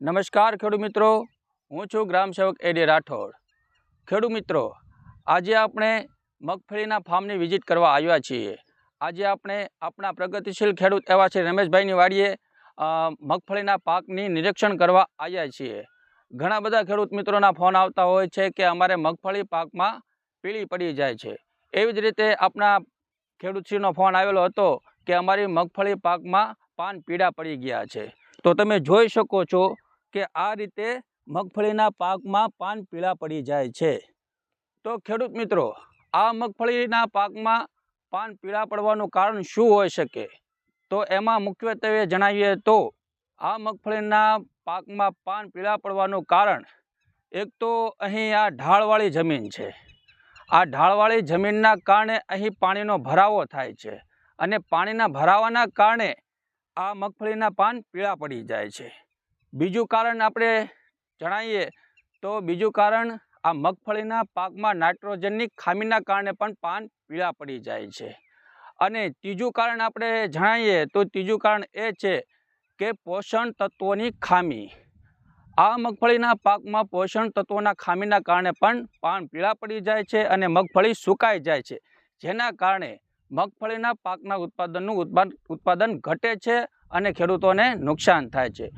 નમસ્કાર ખેડૂત મિત્રો, હું છું ગ્રામ સેવક એડી રાઠોડ। ખેડૂત મિત્રો, આજે આપણે મગફળીના ફાર્મની વિઝિટ કરવા આવ્યા છીએ। આજે આપણે આપણા પ્રગતિશીલ ખેડૂત એવા છે રમેશભાઈની વાડીએ મગફળીના પાકની નિરીક્ષણ કરવા આવ્યા છીએ। ઘણા બધા ખેડૂત મિત્રોના ફોન આવતા હોય છે કે અમારે મગફળી પાકમાં પીળી પડી જાય છે। એવી જ રીતે આપણા ખેડૂતશ્રીનો ફોન આવેલો હતો કે અમારી મગફળી પાકમાં પાન પીળા પડી ગયા છે। તો તમે જોઈ શકો છો કે આ રીતે મગફળીના પાકમાં પાન પીળા પડી જાય છે। તો ખેડૂત મિત્રો, આ મગફળીના પાકમાં પાન પીળા પડવાનું કારણ શું હોઈ શકે? તો એમાં મુખ્યત્વે જણાવીએ તો આ મગફળીના પાકમાં પાન પીળા પડવાનું કારણ એક તો અહીં આ ઢાળવાળી જમીન છે। આ ઢાળવાળી જમીનના કારણે અહીં પાણીનો ભરાવો થાય છે અને પાણીના ભરાવાના કારણે આ મગફળીના પાન પીળા પડી જાય છે। બીજું કારણ આપણે જણાવીએ તો બીજું કારણ આ મગફળીના પાકમાં નાઇટ્રોજનની ખામીના કારણે પણ પાન પીળા પડી જાય છે। અને ત્રીજું કારણ આપણે જણાવીએ તો ત્રીજું કારણ એ છે કે પોષણ તત્વોની ખામી। આ મગફળીના પાકમાં પોષણ તત્વોના ખામીના કારણે પણ પાન પીળા પડી જાય છે અને મગફળી સુકાઈ જાય છે, જેના કારણે મગફળીના પાકના ઉત્પાદન ઘટે છે અને ખેડૂતોને નુકસાન થાય છે।